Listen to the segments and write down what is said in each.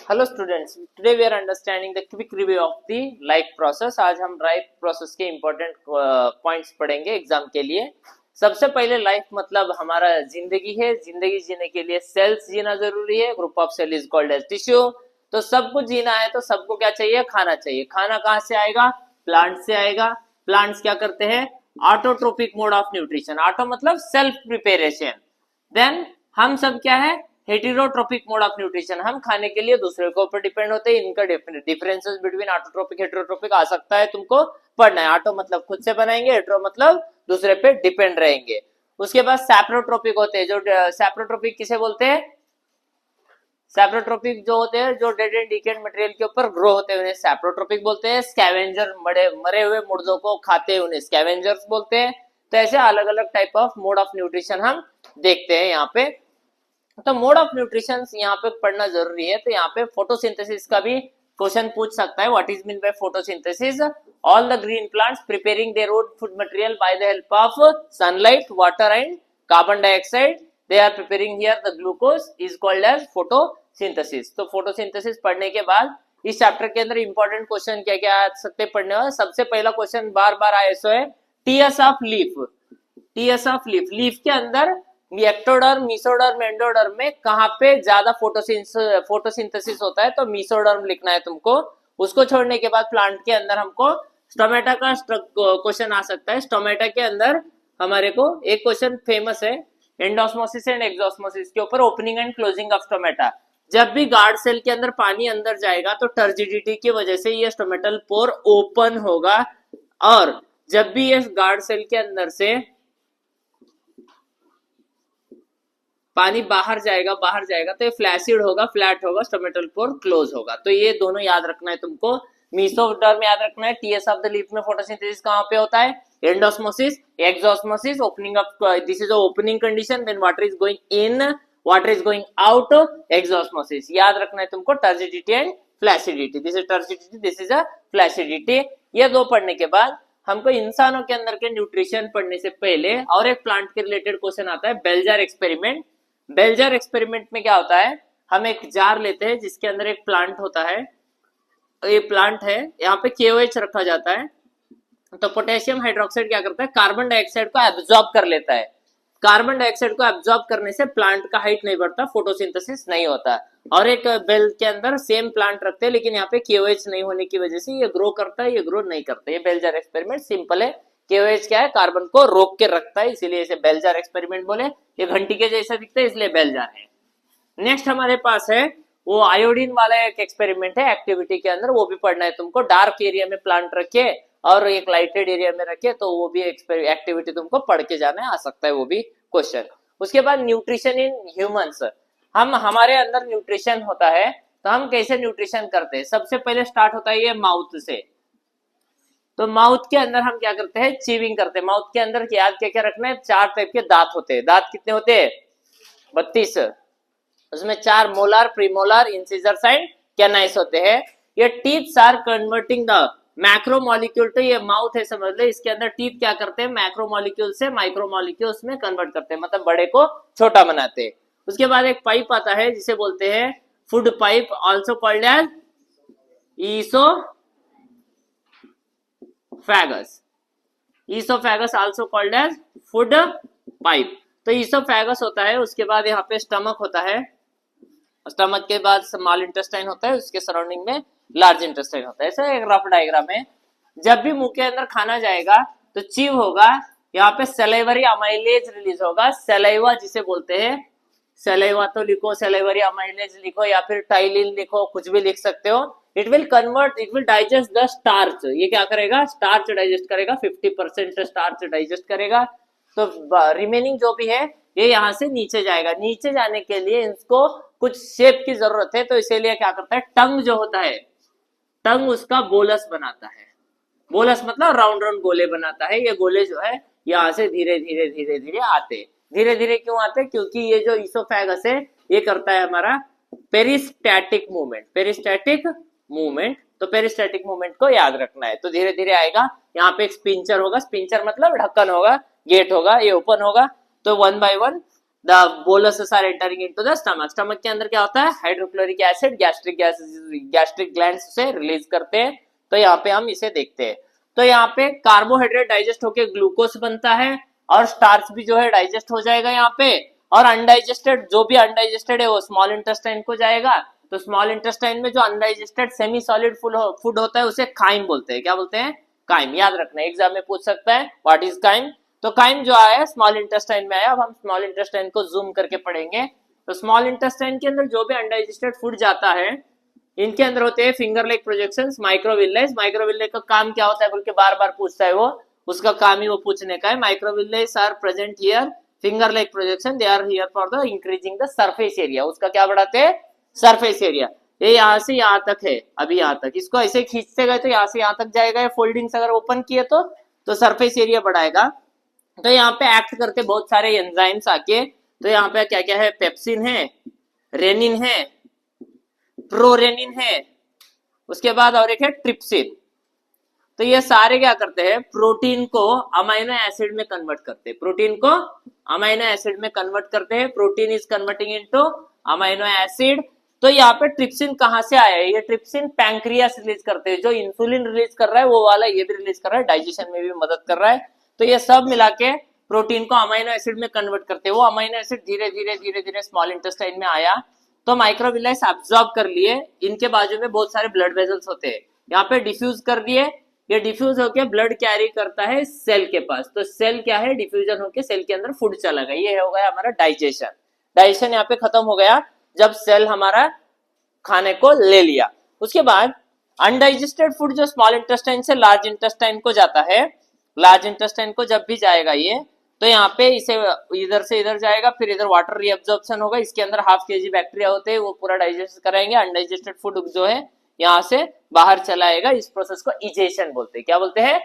Hello students, today we are understanding the quick review of the life process. आज हम life process के important points पढ़ेंगे exam के लिए। सबसे पहले लाइफ मतलब हमारा जिंदगी है। जिंदगी जीने के लिए सेल्स जीना जरूरी है। Group of cell is called as tissue. तो सब कुछ जीना है तो सबको क्या चाहिए? खाना चाहिए। खाना कहाँ से आएगा? प्लांट से आएगा। प्लांट्स क्या करते हैं? Autotrophic mode of nutrition. Auto मतलब सेल्फ प्रिपेरेशन। देन हम सब क्या है? हेटेरोट्रोपिक मोड ऑफ न्यूट्रिशन। हम खाने के लिए दूसरे के ऊपर डिपेंड होते हैं। इनका डिफरेंसेस बिटवीन ऑटोट्रोपिक हेटेरोट्रोपिक आ सकता है, तुमको पढ़ना है। ऑटो मतलब खुद से बनाएंगे, हेटेरो मतलब दूसरे पे डिपेंड रहेंगे। उसके बाद सैप्रोट्रोपिक होते हैं। जो सैप्रोट्रोपिक किसे बोलते हैं? सैप्रोट्रोपिक जो होते हैं जो डेड एंड डिकेड मटेरियल के ऊपर ग्रो होते हैं उन्हें सैप्रोट्रोपिक बोलते हैं। स्कैवेंजर मरे हुए मुर्दों को खाते हैं उन्हें स्कैवेंजर्स बोलते हैं। तो ऐसे अलग अलग type of mode of nutrition हम देखते हैं यहाँ पे। तो मोड ऑफ न्यूट्रिशन यहाँ पे पढ़ना जरूरी है। तो यहाँ पे फोटोसिंथेसिस का भी क्वेश्चन पूछ सकता है। What is mean by photosynthesis? All the green plants preparing their own food material by the help of sunlight, water and carbon dioxide. They are preparing here the glucose is called as photosynthesis. तो photosynthesis पढ़ने के बाद इस chapter के अंदर important question क्या क्या आ सकते पढ़ने वाले। सबसे पहला क्वेश्चन बार बार आया सो है TS of leaf. TS of leaf, leaf के अंदर एक्टोडर्म, मेसोडर्म, एंडोडर्म में कहाँ पे ज्यादा फोटोसिंथेसिस होता है? तो मेसोडर्म लिखना है तुमको। उसको छोड़ने के बाद प्लांट के अंदर हमको स्टोमेटा का क्वेश्चन आ सकता है। स्टोमेटा के अंदर हमारे को एक क्वेश्चन फेमस है एंडोस्मोसिस एंड एक्सोस्मोसिस के ऊपर, opening and closing of stomata. जब भी गार्ड सेल के अंदर पानी अंदर जाएगा तो टर्जिडिटी की वजह से ये स्टोमेटल पोर ओपन होगा, और जब भी ये गार्ड सेल के अंदर से पानी बाहर जाएगा तो ये फ्लैसिड होगा, फ्लैट होगा, स्टोमेटल पोर क्लोज होगा। तो ये दोनों याद रखना है तुमको। मेसोडर्म याद रखना है। टीएस ऑफ द लीफ में फोटोसिंथेसिस कहाँ पे होता है? Endosmosis, exosmosis, opening of, this is opening condition, then water is going in, water is going out, exosmosis. याद रखना है तुमको turgidity and flaccidity. This is turgidity, this is a flaccidity. ये दो पढ़ने के बाद हमको इंसानों के अंदर के न्यूट्रिशन पढ़ने से पहले और एक प्लांट के रिलेटेड क्वेश्चन आता है, बेल्जर एक्सपेरिमेंट। बेल्जर एक्सपेरिमेंट में क्या होता है? हम एक जार लेते हैं जिसके अंदर एक प्लांट होता है। ये प्लांट है, यहाँ पे KOH रखा जाता है। तो पोटेशियम हाइड्रोक्साइड क्या करता है? कार्बन डाइऑक्साइड को एब्जॉर्ब कर लेता है। कार्बन डाइऑक्साइड को एब्जॉर्ब करने से प्लांट का हाइट नहीं बढ़ता, फोटोसिंथेसिस नहीं होता। और एक बेल के अंदर सेम प्लांट रखते हैं लेकिन यहाँ पे KOH नहीं होने की वजह से ये ग्रो करता है, ये ग्रो नहीं करता। ये बेल्जर एक्सपेरिमेंट सिंपल है। KOH क्या है? कार्बन को रोक के रखता है, इसीलिए इसे बेल्जर एक्सपेरिमेंट बोले। ये घंटी के जैसा दिखता है इसलिए बेल्जर है। नेक्स्ट हमारे पास है वो आयोडीन वाला एक एक्सपेरिमेंट है एक्टिविटी के अंदर, वो भी पढ़ना है तुमको। डार्क एरिया में प्लांट रखे और एक लाइटेड एरिया में रखे तो वो भी एक्टिविटी तुमको पढ़ के जाना है, आ सकता है वो भी क्वेश्चन। उसके बाद न्यूट्रिशन इन ह्यूमंस। हमारे अंदर न्यूट्रिशन होता है तो हम कैसे न्यूट्रिशन करते हैं? सबसे पहले स्टार्ट होता है ये माउथ से। तो माउथ के अंदर हम क्या करते हैं? चीविंग करते हैं। माउथ के अंदर याद क्या क्या रखना है? 4 टाइप के दांत होते हैं। दांत कितने होते हैं? 32। उसमें 4 molar, premolar, incisors and canines होते हैं। ये teeths are converting the macro molecule. तो ये माउथ है, समझ ले। इसके अंदर टीथ क्या करते हैं? मैक्रो मॉलिक्यूल से माइक्रो मॉलिक्यूल्स में कन्वर्ट करते हैं, मतलब बड़े को छोटा बनाते हैं। उसके बाद एक पाइप आता है जिसे बोलते हैं food pipe, also called as oesophagus. Oesophagus also called as food pipe. तो ईसोफेगस होता है। उसके बाद यहाँ पे स्टमक होता है। स्टमक के बाद स्मॉल इंटेस्टाइन होता है, उसके सराउंडिंग में लार्ज इंटेस्टाइन होता है। ऐसा एक रफ डायग्राम है। जब भी मुंह के अंदर खाना जाएगा तो चीव होगा, यहाँ पे सलाइवरी अमाइलेज रिलीज होगा। सलाइवा जिसे बोलते हैं, सलाइवा तो लिखो, सलाइवरी अमाइलेज लिखो या फिर टाइलिन लिखो, कुछ भी लिख सकते हो। It will convert, it will digest the starch. ये क्या करेगा? स्टार्च डाइजेस्ट करेगा। 50% स्टार्च डाइजेस्ट करेगा। तो रिमेनिंग जो भी है ये यहाँ से नीचे जाएगा। नीचे जाने के लिए इसको कुछ शेप की जरूरत है, तो इसीलिए क्या करता है? टंग जो होता है, टंग उसका बोलस बनाता है। बोलस मतलब राउंड राउंड गोले बनाता है। ये गोले जो है यहाँ से धीरे धीरे धीरे धीरे आते। धीरे धीरे क्यों आते? क्योंकि ये जो ईसोफेगस है ये करता है हमारा पेरिस्टैटिक मूवमेंट। पेरिस्टैटिक मूवमेंट, तो पेरिस्टैटिक मूवमेंट को याद रखना है। तो धीरे धीरे आएगा। यहाँ पे एक स्पिंचर होगा, स्पिंचर मतलब ढक्कन होगा, गेट होगा, ये ओपन होगा। तो 1 by 1 the boluses are entering into the stomach. Stomach के अंदर क्या होता है, हाइड्रोक्लोरिक एसिड गैस्ट्रिक ग्लैंड से रिलीज करते हैं। तो यहाँ पे हम इसे देखते हैं। तो यहाँ पे कार्बोहाइड्रेट डाइजेस्ट होके ग्लूकोज बनता है और स्टार्च भी जो है डाइजेस्ट हो जाएगा यहाँ पे। और अनडाइजेस्टेड, जो भी अनडाइजेस्टेड है वो स्मॉल इंटेस्टाइन को जाएगा। तो स्मॉल इंटेस्टाइन में जो अनडाइजेस्टेड सेमी सॉलिड फूड होता है उसे काइम बोलते हैं। क्या बोलते हैं, काइम। याद रखना, एग्जाम में पूछ सकता है व्हाट इज काइम। तो काइम जो आया स्मॉल इंटेस्टाइन में आया। अब हम स्मॉल इंटेस्टाइन को जूम करके पढ़ेंगे। तो स्मॉल इंटेस्टाइन के अंदर जो भी अनडाइजेस्टेड फूड जाता है, इनके अंदर होते हैं फिंगर लाइक प्रोजेक्शंस, माइक्रोविल्ले। माइक्रोविल्ले का काम क्या होता है बोल के बार बार पूछता है वो, उसका काम ही वो पूछने का है। Microvilli are present here, finger like projection, they are here for the increasing the surface area. उसका क्या बढ़ाते हैं, सरफेस एरिया। ये यहाँ से यहाँ तक है, अभी यहाँ तक, इसको ऐसे खींचते गए तो यहाँ से यहाँ तक जाएगा। ये फोल्डिंग्स अगर ओपन किए तो सरफेस एरिया बढ़ाएगा। तो यहाँ पे एक्ट करते बहुत सारे एंजाइम्स आके। तो यहाँ पे क्या क्या है, पेप्सिन है, रेनिन है, प्रोरेनिन है, उसके बाद और एक है ट्रिप्सिन। तो ये सारे क्या करते हैं, प्रोटीन को अमाइनो एसिड में कन्वर्ट करते हैं। प्रोटीन को अमाइनो एसिड में कन्वर्ट करते हैं। Protein is converting into amino acid. तो यहाँ पे ट्रिप्सिन कहाँ से आया है, ये ट्रिप्सिन पैंक्रियास रिलीज करते हैं। जो इंसुलिन रिलीज कर रहा है वो वाला ये भी रिलीज कर रहा है, डाइजेशन में भी मदद कर रहा है। तो ये सब मिला के प्रोटीन को अमाइनो एसिड में कन्वर्ट करते हैं। वो अमाइनो एसिड धीरे धीरे धीरे धीरे स्मॉल इंटेस्टाइन में आया तो माइक्रोविल्ले अब्सॉर्ब कर लिए। इनके बाजू में बहुत सारे ब्लड वेजल्स होते हैं, यहाँ पे डिफ्यूज कर दिए। ये डिफ्यूज होके ब्लड कैरी करता है सेल के पास। तो सेल क्या है, डिफ्यूजन होके सेल के अंदर फूड चला गया। ये हो गया हमारा डाइजेशन। डाइजेशन यहाँ पे खत्म हो गया जब सेल हमारा खाने को ले लिया। उसके बाद अनडाइजेस्टेड फूड जो स्मॉल इंटेस्टाइन से लार्ज इंटेस्टाइन को जाता है, लार्ज इंटेस्टाइन को जब भी जाएगा ये, तो यहाँ पे इसे इधर से इधर जाएगा, फिर इधर वाटर रीअब्जॉर्प्शन होगा। इसके अंदर 1/2 kg बैक्टीरिया होते हैं, वो पूरा डाइजेस्ट कराएंगे। अनडाइजेस्टेड फूड जो है यहाँ से बाहर चला आएगा। इस प्रोसेस को इजेशन बोलते हैं। क्या बोलते हैं,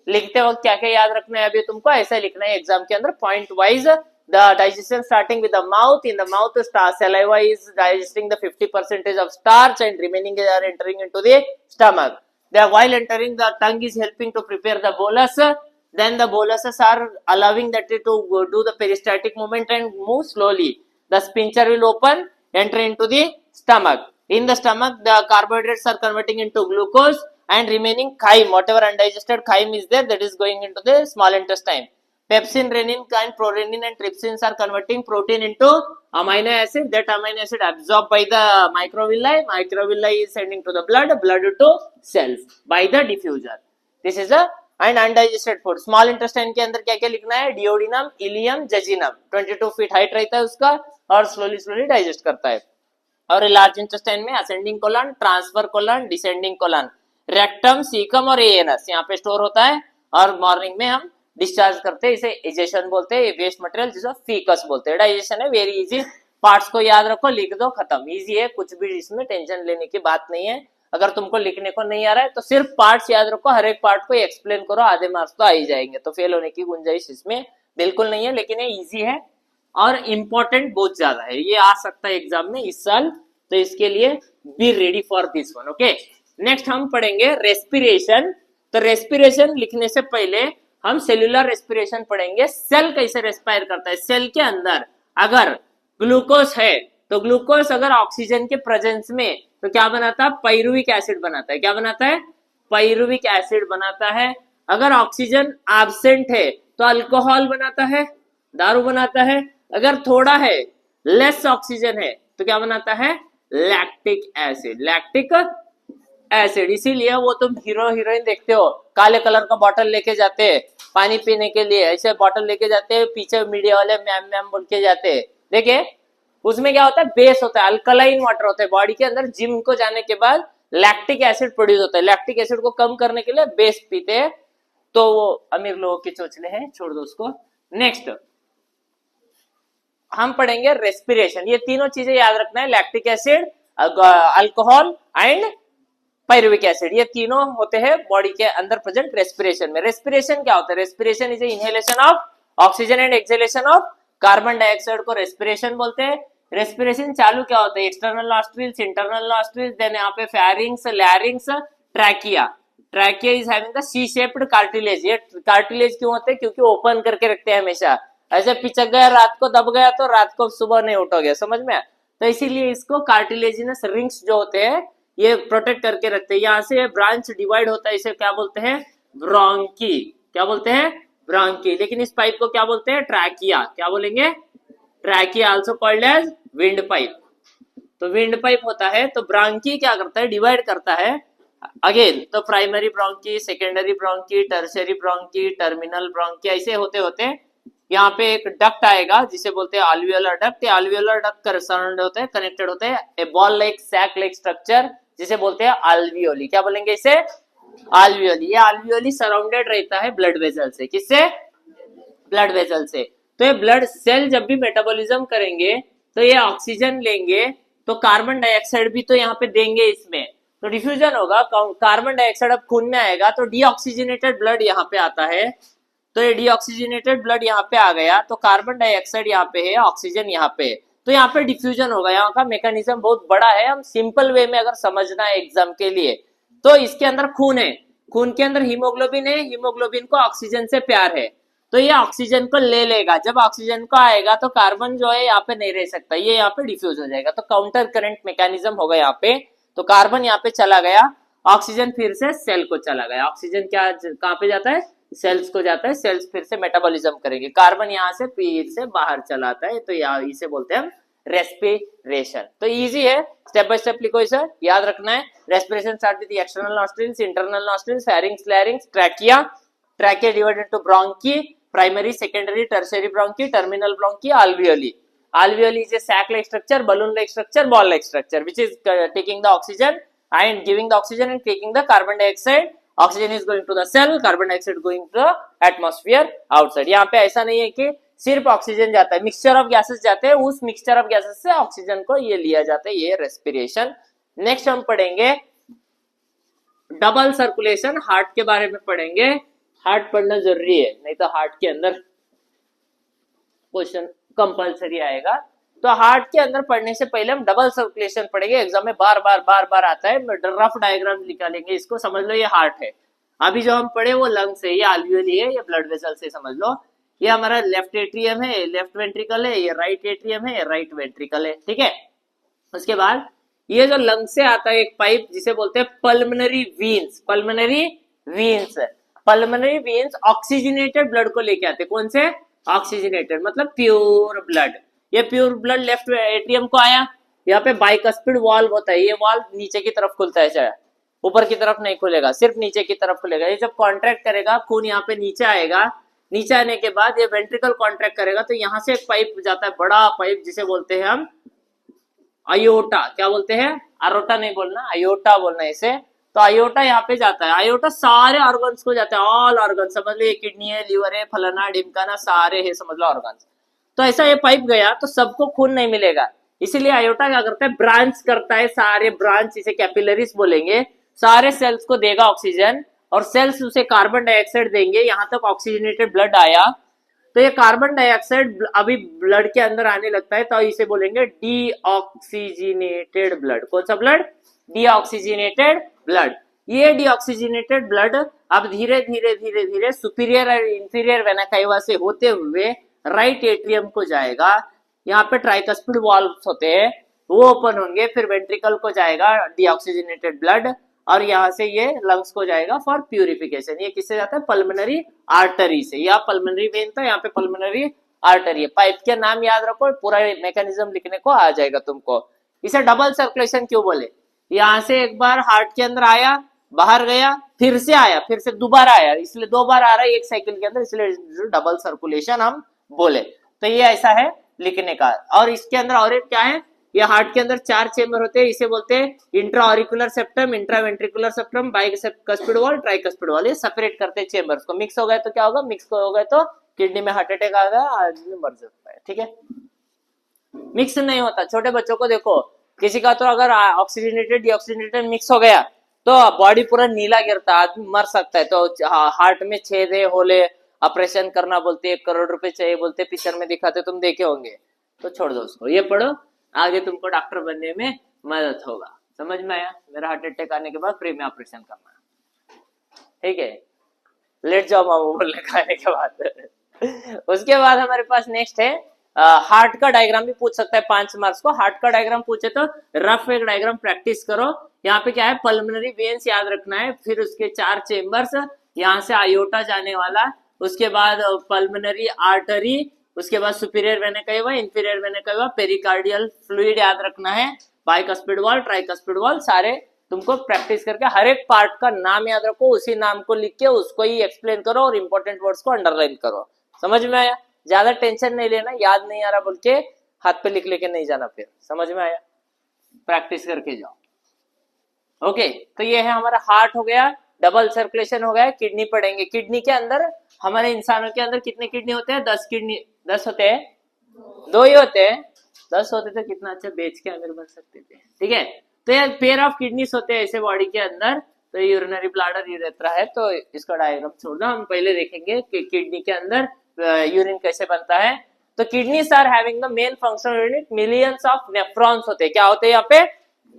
लिखते वक्त क्या क्या याद रखना है अभी तुमको, ऐसा लिखना है एग्जाम के अंदर point wise. The digestion starting with the mouth. In the mouth, saliva is digesting the 50% of starch and remaining are entering into the stomach. While entering, the tongue is helping to prepare the bolus. Then the boluses are allowing that to do the peristaltic movement and move slowly. The sphincter will open, enter into the stomach. In the stomach, the carbohydrates are converting into glucose and remaining chyme. Whatever undigested chyme is there, that is going into the small intestine. Pepsin, renin, and prorenin and trypsins are converting protein into amino acid. That amino acid absorbed by the microvilli. Microvilli is sending to the blood, blood to cells by the diffuser. This is a and undigested food. Small intestine के अंदर क्या क्या लिखना है, duodenum, ilium, जजिनम। 22 feet height रहता है उसका और स्लोली डाइजेस्ट करता है। और लार्ज इंटेस्टाइन में ascending colon, transfer colon, descending colon, rectum, caecum और एएनएस यहाँ पे स्टोर होता है और मॉर्निंग में हम डिस्चार्ज करते हैं। इसे इजेशन बोलते हैं। वेस्ट मटेरियल जिसे फीकस बोलते हैं। डाइजेशन है वेरी इजी, पार्ट्स को याद रखो, लिख दो, खत्म। इजी है, कुछ भी इसमें टेंशन लेने की बात नहीं है। अगर तुमको लिखने को नहीं आ रहा है तो सिर्फ पार्ट्स याद रखो, हर एक पार्ट को एक्सप्लेन करो, आधे मार्क्स तो आ ही जाएंगे। तो फेल होने की गुंजाइश इसमें बिल्कुल नहीं है, लेकिन ये इजी है और इम्पोर्टेंट बहुत ज्यादा है। ये आ सकता है एग्जाम में इस साल, तो इसके लिए be ready for this one. Okay, next हम पढ़ेंगे रेस्पिरेशन। तो रेस्पिरेशन लिखने से पहले हम सेल्यूलर रेस्पिरेशन पढ़ेंगे। सेल कैसे रेस्पायर करता है। सेल के अंदर अगर ग्लूकोज है तो ग्लूकोज अगर ऑक्सीजन के प्रेजेंस में तो क्या बनाता है, पाइरुविक एसिड बनाता है। क्या बनाता है, पाइरुविक एसिड बनाता है। अगर ऑक्सीजन एब्सेंट है तो अल्कोहल बनाता है, दारू बनाता है। अगर थोड़ा है, लेस ऑक्सीजन है तो क्या बनाता है, लैक्टिक एसिड, लैक्टिक एसिड। इसीलिए वो तुम हीरो हीरोइन देखते हो, काले कलर का बॉटल लेके जाते हैं पानी पीने के लिए, ऐसे बॉटल लेके जाते हैं, पीछे मीडिया वाले मैम मैम बोल के जाते हैं। देखिए उसमें क्या होता है, बेस होता है, अल्कलाइन वाटर होता है। बॉडी के अंदर जिम को जाने के बाद लैक्टिक एसिड प्रोड्यूस होता है। लैक्टिक एसिड को कम करने के लिए बेस पीते हैं। तो वो अमीर लोगों के चोचले हैं, छोड़ दो उसको। नेक्स्ट हम पढ़ेंगे रेस्पिरेशन। ये तीनों चीजें याद रखना है, lactic acid, alcohol and pyruvic acid. ये तीनों होते हैं बॉडी के अंदर प्रेजेंट रेस्पिरेशन में। रेस्पिरेशन क्या होता है, respiration is inhalation of oxygen and exhalation of carbon dioxide को रेस्पिरेशन बोलते हैं। रेस्पिरेशन चालू क्या होता है, external nostrils, internal nostrils, then यहाँ पे pharynx, larynx, trachea. Trachea is having the C shaped cartilage. ये कार्टिलेज क्यों होते हैं, क्योंकि ओपन करके रखते हैं हमेशा। ऐसे पिचक गया, रात को दब गया तो रात को सुबह नहीं उठोगे, समझ में? तो इसीलिए इसको कार्टिलेजिनस रिंग्स जो होते हैं ये प्रोटेक्ट करके रखते हैं। यहाँ से ब्रांच डिवाइड होता है, इसे क्या बोलते हैं? ब्रोंकी। क्या बोलते हैं? ब्रोंकी। लेकिन इस पाइप को क्या बोलते हैं? ट्रैकिया। क्या बोलेंगे? Trachea, also called as wind pipe. तो विंड पाइप होता है, तो ब्रोंकी क्या करता है? डिवाइड करता है अगेन। तो primary bronchi, secondary bronchi, tertiary bronchi, terminal bronchi, ऐसे होते होते यहाँ पे एक डक्ट आएगा जिसे बोलते हैं अल्वियोलर डक्ट। अल्वियोलर डक्ट का सराउंड होते हैं, कनेक्टेड होते हैं a ball like sac like structure जिसे बोलते हैं अल्वियोली। क्या बोलेंगे इसे? अल्वियोली। ये अल्वियोली सराउंडेड रहता है ब्लड वेसल से। किससे? ब्लड वेसल से। तो ये ब्लड सेल जब भी मेटाबॉलिज्म करेंगे तो ये ऑक्सीजन लेंगे, तो कार्बन डाइऑक्साइड भी तो यहाँ पे देंगे इसमें, तो डिफ्यूजन होगा। कार्बन डाइऑक्साइड अब खून में आएगा तो डीऑक्सीजनेटेड ब्लड यहाँ पे आता है। तो ये डीऑक्सीजनेटेड ब्लड यहाँ पे आ गया, तो कार्बन डाइऑक्साइड यहाँ पे है, ऑक्सीजन यहाँ पे है, तो यहाँ पे डिफ्यूजन होगा। यहाँ का मैकेनिज्म बहुत बड़ा है, हम सिंपल वे में अगर समझना है एग्जाम के लिए, तो इसके अंदर खून है, खून के अंदर हीमोग्लोबिन है, हीमोग्लोबिन को ऑक्सीजन से प्यार है, तो ये ऑक्सीजन को ले लेगा। जब ऑक्सीजन को आएगा तो कार्बन जो है यहाँ पे नहीं रह सकता, ये यहाँ पे डिफ्यूज हो जाएगा। तो काउंटर करंट मैकेनिज्म होगा यहाँ पे। तो कार्बन यहाँ पे चला गया, ऑक्सीजन फिर से सेल को चला गया। ऑक्सीजन क्या कहाँ पे जाता है? सेल्स को जाता है, सेल्स फिर से मेटाबॉलिज्म करेंगे, कार्बन यहाँ से फिर से बाहर चलाता है, तो यहाँ इसे बोलते हैं हम रेस्पिरेशन। तो इजी है, स्टेप बाय स्टेप लिखो इसे, याद रखना है। Respiration start with external nostrils, internal nostrils, pharynx, larynx, trachea. Trachea divided into bronchi, primary, secondary, tertiary bronchi, terminal bronchi, alveoli. Alveoli is a sac-like structure, balloon-like structure, ball-like structure, which is taking the oxygen and giving the oxygen and taking the carbon dioxide. Oxygen is going to the cell, carbon dioxide going to the atmosphere outside. यहाँ पे ऐसा नहीं है कि सिर्फ oxygen जाता है, mixture of gases जाते हैं, उस मिक्सचर ऑफ गैसेस से ऑक्सीजन को ये लिया जाता है, ये रेस्पिरेशन। नेक्स्ट हम पढ़ेंगे डबल सर्कुलेशन, हार्ट के बारे में पढ़ेंगे। हार्ट पढ़ना जरूरी है, नहीं तो हार्ट के अंदर क्वेश्चन कंपलसरी आएगा। तो हार्ट के अंदर पढ़ने से पहले हम डबल सर्कुलेशन पढ़ेंगे, एग्जाम में बार बार आता है। रफ डायग्राम निकालेंगे, इसको समझ लो ये हार्ट है। अभी जो हम पढ़े वो लंग्स है, ये alveoli है, ये ब्लड वेसल से समझ लो। ये हमारा लेफ्ट एट्रियम है, लेफ्ट वेंट्रिकल है, ये राइट एट्रियम है, राइट वेंट्रिकल है, ठीक है। उसके बाद ये जो लंग से आता है एक पाइप जिसे बोलते हैं pulmonary veins. Pulmonary veins, pulmonary veins oxygenated blood को लेके आते। कौन से? ऑक्सीजनेटेड, मतलब प्योर ब्लड। ये प्योर ब्लड लेफ्ट एट्रियम को आया, यहाँ पे बाइकस्पिड वाल्व होता है, ये वाल्व नीचे की तरफ खुलता है, चाहे ऊपर की तरफ नहीं खुलेगा, सिर्फ नीचे की तरफ खुलेगा। ये जब कॉन्ट्रैक्ट करेगा खून यहाँ पे नीचे आएगा, नीचे आने के बाद ये वेंट्रिकल कॉन्ट्रैक्ट करेगा, तो यहाँ से एक पाइप जाता है, बड़ा पाइप जिसे बोलते हैं हम अयोटा। क्या बोलते हैं? अरोटा नहीं बोलना, अयोटा बोलना है इसे। तो अयोटा यहाँ पे जाता है, अयोटा सारे ऑर्गन्स को जाता है, ऑल ऑर्गन समझ लो, ये किडनी है, लीवर है, फलाना ढिमकाना सारे है, समझ लो ऑर्गन्स। तो ऐसा ये पाइप गया तो सबको खून नहीं मिलेगा, इसीलिए अयोटा क्या करता है? ब्रांच करता है, सारे ब्रांच, इसे कैपिलरीज बोलेंगे, सारे सेल्स को देगा ऑक्सीजन और सेल्स उसे कार्बन डाइऑक्साइड देंगे। यहाँ तक ऑक्सीजनेटेड ब्लड आया, तो ये कार्बन डाइऑक्साइड अभी ब्लड के अंदर आने लगता है, तो इसे बोलेंगे डीऑक्सीजनेटेड ब्लड। कौन सा ब्लड? Deoxygenated blood. ये डीऑक्सीजनेटेड ब्लड अब धीरे धीरे धीरे धीरे सुपीरियर और इंफीरियर वेना कावा से होते हुए राइट एट्रियम को जाएगा। यहाँ पे ट्राइकस्पिड वाल्व्स होते हैं, वो ओपन होंगे, फिर वेंट्रिकल को जाएगा डीऑक्सीजनेटेड ब्लड, और यहाँ से ये लंग्स को जाएगा फॉर प्यूरिफिकेशन। ये किससे जाता है? पल्मोनरी आर्टरी से। यहाँ पल्मोनरी वेन था, यहाँ पे पल्मोनरी आर्टरी है। पाइप के नाम याद रखो, पूरा मैकेनिज्म लिखने को आ जाएगा तुमको। इसे डबल सर्कुलेशन क्यों बोले? यहाँ से एक बार हार्ट के अंदर आया, बाहर गया, फिर से आया, फिर से दोबारा आया, इसलिए 2 बार आ रहा है एक साइकिल के अंदर, इसलिए डबल सर्कुलेशन हम बोले। तो ये ऐसा है लिखने का। और इसके अंदर और एक क्या है? ये हार्ट के अंदर 4 चेम्बर होते हैं, इसे बोलते हैं intraauricular septum, intraventricular septum, bicuspid valve, tricuspid valve. ये सेपरेट करते हैं चेम्बर्स को। मिक्स हो गए तो क्या होगा? मिक्स हो गए तो किडनी में हार्ट अटैक आ गया, आदमी मर सकता है, ठीक है। मिक्स नहीं होता, छोटे बच्चों को देखो, किसी का तो अगर ऑक्सीजनेटेड डीऑक्सीजनेटेड मिक्स हो गया तो बॉडी पूरा नीला गिरता, आदमी मर सकता है। तो हार्ट में छेद है, होले, ऑपरेशन करना बोलते, 1 करोड़ रुपए चाहिए बोलते, पिक्चर में दिखाते, तुम देखे होंगे। तो छोड़ दो उसको, ये पढ़ो, आगे तुमको डॉक्टर बनने में मदद होगा। समझ में आया? मेरा हार्ट अटैक आने के बाद फ्री में ऑपरेशन करना, ठीक है। लेट जाओ मामू बोलने खाने के बाद। उसके बाद हमारे पास नेक्स्ट है हार्ट का डायग्राम भी पूछ सकता है 5 मार्क्स को। हार्ट का डायग्राम पूछे तो रफ एक डायग्राम प्रैक्टिस करो। यहाँ पे क्या है, पल्मोनरी वेन्स याद रखना है, फिर उसके 4 चेम्बर्स, यहाँ से आयोटा जाने वाला, उसके बाद पल्मोनरी आर्टरी, उसके बाद superior vena cava, inferior vena cava, pericardial fluid याद रखना है, बाइकस्पिड वॉल, ट्राइकस्पिड वॉल, सारे तुमको प्रैक्टिस करके हर एक पार्ट का नाम याद रखो, उसी नाम को लिख के उसको ही एक्सप्लेन करो और इंपॉर्टेंट वर्ड्स को अंडरलाइन करो। समझ में आया? ज्यादा टेंशन नहीं लेना, याद नहीं आ रहा बोल के हाथ पे लिख लेके नहीं जाना, फिर समझ में आया? प्रैक्टिस करके जाओ। ओके, तो ये है हमारा हार्ट हो गया, डबल सर्कुलेशन हो गया, किडनी पढ़ेंगे। किडनी के अंदर हमारे इंसानों के अंदर कितने किडनी होते हैं? 10 किडनी। 10 होते हैं? 2 ही होते हैं। 10 होते तो कितना अच्छा बेच के अमीर बन सकते थे। ठीक है, तो ये पेयर ऑफ किडनीज होते हैं ऐसे बॉडी के अंदर। तो यूरिनरी ब्लैडर यूरेथ्रा है, तो इसका डायग्राम छोड़ दो, हम पहले देखेंगे कि किडनी के अंदर यूरिन कैसे बनता है। तो kidneys are having the main functional unit, millions of nephrons होते हैं। क्या होते हैं यहाँ पे?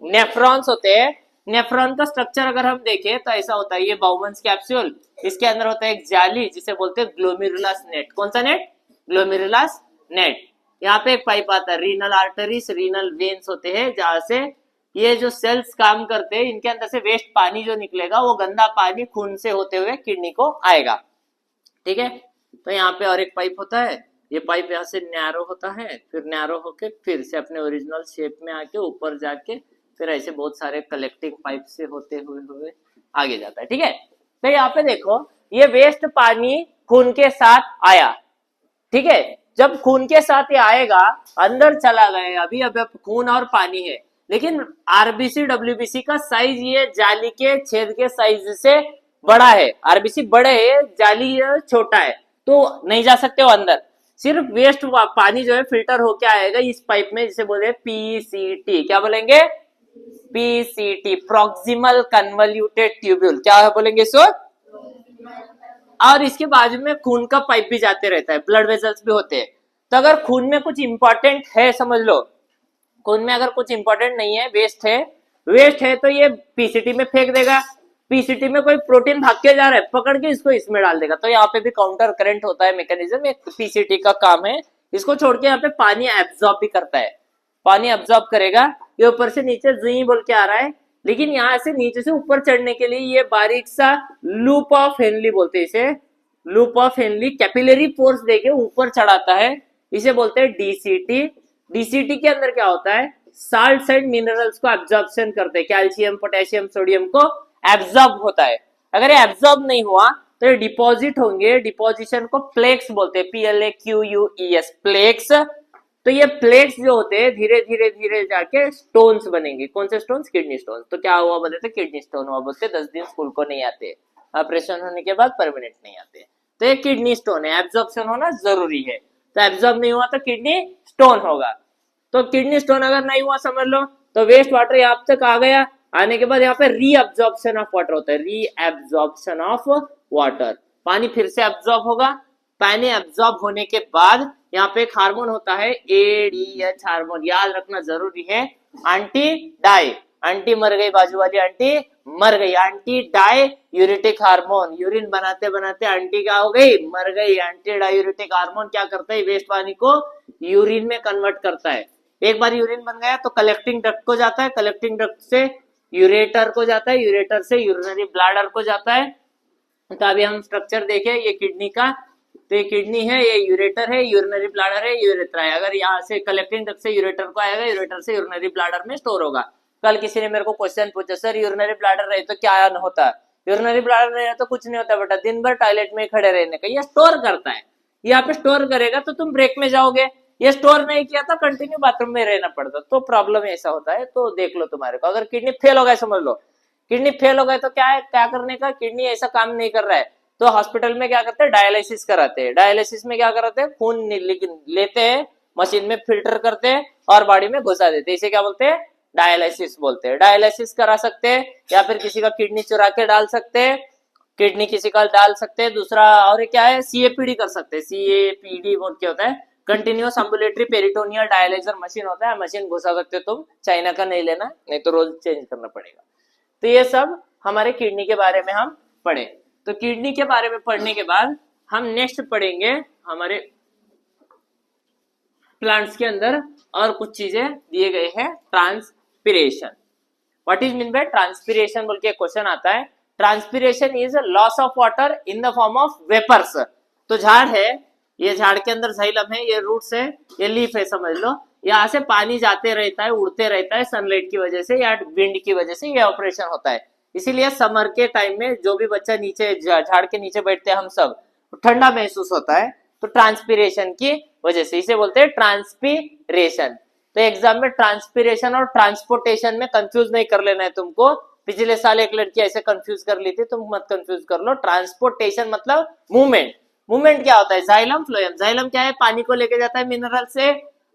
नेफ्रॉन्स होते हैं। नेफ्रॉन का स्ट्रक्चर अगर हम देखें तो ऐसा होता है, ये बाउमन्स कैप्सूल, इसके अंदर होता है एक जाली जिसे बोलते हैं ग्लोमेरुलस नेट। कौन सा नेट? Glomerulus net. यहाँ पे एक पाइप आता है, रीनल आर्टरीज, रीनल वेन्स होते हैं, जहां से ये जो सेल्स काम करते हैं, इनके अंदर से वेस्ट पानी जो निकलेगा वो गंदा पानी खून से होते हुए किडनी को आएगा। ठीक है, तो यहाँ पे और एक पाइप होता है, ये पाइप यहाँ से नैरो होता है, फिर नैरो होके फिर से अपने ओरिजिनल शेप में आके ऊपर जाके फिर ऐसे बहुत सारे कलेक्टिंग पाइप से होते हुए हुए आगे जाता है। ठीक है, तो यहाँ पे देखो, ये वेस्ट पानी खून के साथ आया। ठीक है, जब खून के साथ ये आएगा, अंदर चला गया, अभी अब खून और पानी है, लेकिन आरबीसी डब्ल्यूबीसी का साइज ये जाली के छेद के साइज से बड़ा है। आरबीसी बड़े है, जाली छोटा है, तो नहीं जा सकते हो अंदर। सिर्फ वेस्ट पानी जो है फिल्टर होके आएगा इस पाइप में, जिसे बोले पीसीटी। क्या बोलेंगे? PCT, proximal convoluted tubule. क्या बोलेंगे इसको? और इसके बाजू में खून का पाइप भी जाते रहता है, ब्लड वेसल्स भी होते हैं। तो अगर खून में कुछ इंपॉर्टेंट है, समझ लो, खून में अगर कुछ इंपॉर्टेंट नहीं है, वेस्ट है तो ये पीसीटी में फेंक देगा। पीसीटी में कोई प्रोटीन भाग के जा रहा है, पकड़ के इसको इसमें डाल देगा। तो यहाँ पे भी काउंटर करंट होता है मैकेनिज्म, एक पीसीटी का काम है। इसको छोड़ के यहाँ पे पानी एब्जॉर्ब भी करता है, पानी एब्जॉर्ब करेगा। ये ऊपर से नीचे जुई बोल के आ रहा है, लेकिन यहाँ से नीचे से ऊपर चढ़ने के लिए ये बारीक सा लूप ऑफ हेनली बोलते हैं इसे, loop of Henley capillary force देके ऊपर चढ़ाता है, इसे बोलते हैं डीसीटी। डीसीटी के अंदर क्या होता है? साल्ट साइड मिनरल्स को एब्जॉर्प्शन करते हैं, कैल्शियम, पोटेशियम, सोडियम को एब्जॉर्ब होता है। अगर ये एब्जॉर्ब नहीं हुआ तो ये डिपॉजिट होंगे, डिपॉजिशन को प्लेक्स बोलते हैं, PLAQUES, प्लेक्स। तो ये प्लेट्स जो होते हैं धीरे धीरे धीरे जाके स्टोन्स बनेंगे। कौन से स्टोन्स? Kidney stone. तो क्या हुआ बोलते थे? किडनी स्टोन हुआ बोलते। 10 दिन स्कूल को नहीं आते, ऑपरेशन होने के बाद परमानेंट नहीं आते। तो ये किडनी स्टोन है, एब्जॉर्प्शन होना जरूरी है। तो एब्जॉर्ब नहीं हुआ तो किडनी स्टोन होगा। तो किडनी स्टोन अगर नहीं हुआ, समझ लो, तो वेस्ट वाटर यहाँ तक आ गया, आने के बाद यहाँ पे रीअब्जॉर्प्शन ऑफ वाटर होता है, रीअब्जॉर्प्शन ऑफ वाटर, पानी फिर से एब्जॉर्ब होगा। पानी एब्जॉर्ब होने के बाद यहाँ पे एक हार्मोन होता है ADH हार्मोन, याद रखना जरूरी है। एंटी डाई, आंटी मर गई, बाजू वाली आंटी मर गई, एंटी डाई यूरिटिक हार्मोन। यूरिन बनाते बनाते आंटी क्या हो गई? मर गई। एंटी डाई यूरिटिक हार्मोन क्या करता है? वेस्ट पानी को यूरिन में कन्वर्ट करता है। एक बार यूरिन बन गया तो कलेक्टिंग डक्ट को जाता है, कलेक्टिंग डक्ट से यूरेटर को जाता है, यूरेटर से यूरिनरी ब्लैडर को जाता है। तो अभी हम स्ट्रक्चर देखें ये किडनी का, तो ये किडनी है, ये यूरेटर है, यूरिनरी ब्लैडर है, यूरेथ्रा है। अगर यहाँ से कलेक्टिंग डक्ट से यूरेटर को आएगा, यूरेटर से यूरिनरी ब्लैडर में स्टोर होगा। कल किसी ने मेरे को क्वेश्चन पूछा, सर यूरिनरी ब्लैडर रहे तो क्या होता है? यूरिनरी ब्लैडर नहीं तो कुछ नहीं होता बेटा, दिन भर टॉयलेट में खड़े रहने का। ये स्टोर करता है, यहाँ पे स्टोर करेगा तो तुम ब्रेक में जाओगे। ये स्टोर नहीं किया तो कंटिन्यू बाथरूम में रहना पड़ता, तो प्रॉब्लम ऐसा होता है। तो देख लो तुम्हारे को, अगर किडनी फेल हो गया, समझ लो किडनी फेल हो गए तो क्या है, क्या करने का? किडनी ऐसा काम नहीं कर रहा है तो हॉस्पिटल में क्या करते हैं? डायलिसिस कराते हैं। डायलिसिस में क्या कराते हैं? खून लेते हैं, मशीन में फिल्टर करते हैं और बॉडी में घुसा देते हैं। इसे क्या बोलते हैं? डायलिसिस बोलते हैं। डायलिसिस करा सकते हैं, या फिर किसी का किडनी चुरा के डाल सकते हैं, किडनी किसी का डाल सकते हैं। दूसरा और क्या है? CAPD कर सकते हैं। CAPD बोल के होता है, continuous ambulatory peritoneal dialyser machine होता है, मशीन घुसा सकते हो तुम। चाइना का नहीं लेना, नहीं तो रोज चेंज करना पड़ेगा। तो ये सब हमारे किडनी के बारे में हम पढ़े। तो किडनी के बारे में पढ़ने के बाद हम नेक्स्ट पढ़ेंगे हमारे प्लांट्स के अंदर और कुछ चीजें दिए गए हैं। Transpiration, what is mean by transpiration बोल के क्वेश्चन आता है। Transpiration is loss of water in the form of vapours. तो झाड़ है, ये झाड़ के अंदर जाइलम है, ये रूट्स है, ये लीफ है, समझ लो यहाँ से पानी जाते रहता है, उड़ते रहता है सनलाइट की वजह से या विंड की वजह से ये ऑपरेशन होता है। इसीलिए समर के टाइम में जो भी बच्चा नीचे झाड़ के नीचे बैठते हैं हम सब, ठंडा महसूस होता है, तो ट्रांसपिरेशन की वजह से इसे बोलते हैं ट्रांसपिरेशन। तो एग्जाम में ट्रांसपिरेशन और ट्रांसपोर्टेशन में कंफ्यूज नहीं कर लेना है तुमको। पिछले साल एक लड़की ऐसे कंफ्यूज कर ली थी, तुम मत कंफ्यूज कर लो। ट्रांसपोर्टेशन मतलब मूवमेंट। मूवमेंट क्या होता है? Xylem phloem. जाइलम क्या है? पानी को लेके जाता है मिनरल से।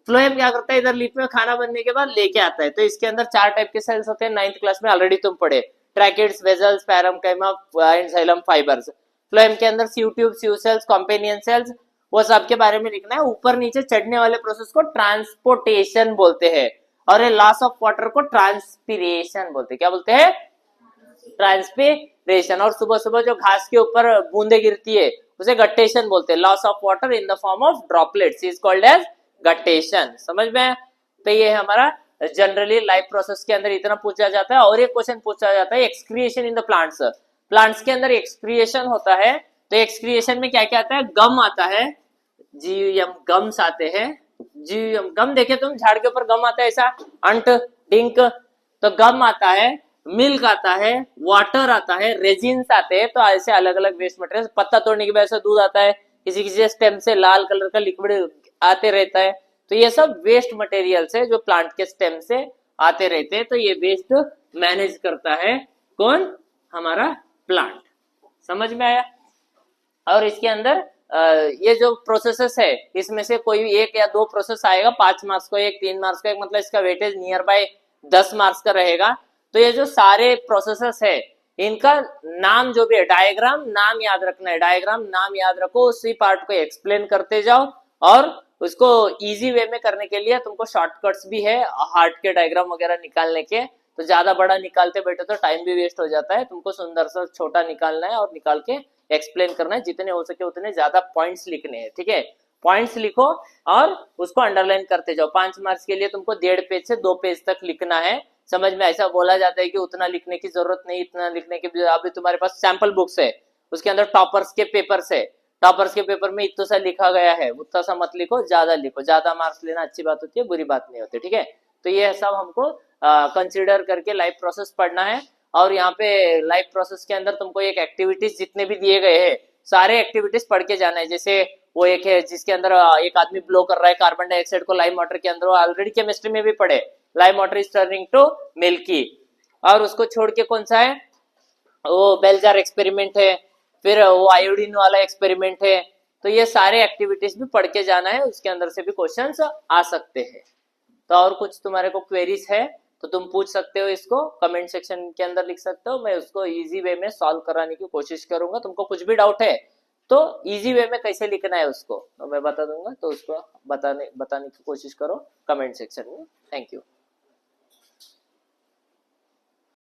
फ्लोएम क्या करता है? इधर लीफ में खाना बनने के बाद लेके आता है। तो इसके अंदर 4 टाइप के सेल्स होते हैं, 9th क्लास में ऑलरेडी तुम पढ़े, tracheids, vessels, parenchyma and xylem fibres. Phloem के अंदर sieve tube, sieve cells, companion cells, वो सब के बारे में लिखना है। ऊपर नीचे चढ़ने वाले प्रोसेस को ट्रांसपोर्टेशन बोलते हैं, और ये लॉस ऑफ वाटर को ट्रांसपिरेशन बोलते हैं। क्या बोलते हैं? ट्रांसपिरेशन। और सुबह सुबह जो घास के ऊपर बूंदे गिरती है उसे गट्टेशन बोलते हैं। Loss of water in the form of droplets is called as guttation. समझ में? तो ये हमारा जनरली लाइफ प्रोसेस के अंदर इतना पूछा जाता है। और एक क्वेश्चन पूछा जाता है excretion in the plants. Plants के अंदर एक्सक्रिएशन होता है, तो एक्सक्रिएशन में क्या क्या आता है? गम आता है, जीएम गम्स आते हैं। जीएम गम देखे तुम, झाड़ के ऊपर गम आता है ऐसा, अंट, डिंक, तो गम आता है, मिल्क आता है, वाटर आता है, रेजिन्स आते हैं। तो ऐसे अलग अलग वेस्ट मटेरियल। पत्ता तोड़ने की वजह से दूध आता है, किसी किसी स्टेम से लाल कलर का लिक्विड आते रहता है। तो ये सब वेस्ट मटेरियल्स है जो प्लांट के स्टेम से आते रहते हैं। तो ये वेस्ट मैनेज करता है कौन? हमारा प्लांट। समझ में आया? और इसके अंदर ये जो प्रोसेसेस है इसमें से कोई एक या दो प्रोसेस आएगा, 5 मार्क्स को एक, 3 मार्क्स को एक, मतलब इसका वेटेज नियर बाय 10 मार्क्स का रहेगा। तो ये जो सारे प्रोसेसेस है इनका नाम जो भी है, डायग्राम नाम याद रखना है। डायग्राम नाम याद रखो, उसी पार्ट को एक्सप्लेन करते जाओ। और उसको इजी वे में करने के लिए तुमको शॉर्टकट्स भी है हार्ट के डायग्राम वगैरह निकालने के। तो ज्यादा बड़ा निकालते बैठे तो टाइम भी वेस्ट हो जाता है। तुमको सुंदर सा छोटा निकालना है और निकाल के एक्सप्लेन करना है। जितने हो सके उतने ज्यादा पॉइंट्स लिखने हैं, ठीक है? पॉइंट्स लिखो और उसको अंडरलाइन करते जाओ। 5 मार्क्स के लिए तुमको 1.5 पेज से 2 पेज तक लिखना है। समझ में? ऐसा बोला जाता है कि उतना लिखने की जरूरत नहीं, इतना लिखने की। अभी तुम्हारे पास सैंपल बुक्स है, उसके अंदर टॉपर्स के पेपर्स है, टॉपर्स के पेपर में इतना सा लिखा गया है, उतना सा मत लिखो, ज्यादा लिखो। ज्यादा मार्क्स लेना अच्छी बात होती है, बुरी बात नहीं होती, ठीक है? तो ये सब हमको कंसिडर करके लाइफ प्रोसेस पढ़ना है। और यहाँ पे लाइफ प्रोसेस के अंदर तुमको एक एक्टिविटीज जितने भी दिए गए हैं सारे एक्टिविटीज पढ़ के जाना है। जैसे वो एक है जिसके अंदर एक आदमी ब्लो कर रहा है कार्बन डाइऑक्साइड को लाइम वाटर के अंदर, ऑलरेडी केमिस्ट्री में भी पढ़े, lime water is turning to milky. और उसको छोड़ के कौन सा है? वो बेलजार एक्सपेरिमेंट है, फिर वो आयोडीन वाला एक्सपेरिमेंट है। तो ये सारे एक्टिविटीज भी पढ़ के जाना है, उसके अंदर से भी क्वेश्चंस आ सकते हैं। तो और कुछ तुम्हारे को क्वेरीज है तो तुम पूछ सकते हो, इसको कमेंट सेक्शन के अंदर लिख सकते हो। मैं उसको इजी वे में सॉल्व कराने की कोशिश करूंगा। तुमको कुछ भी डाउट है तो इजी वे में कैसे लिखना है उसको तो मैं बता दूंगा, तो उसको बताने की कोशिश करो कमेंट सेक्शन में। Thank you.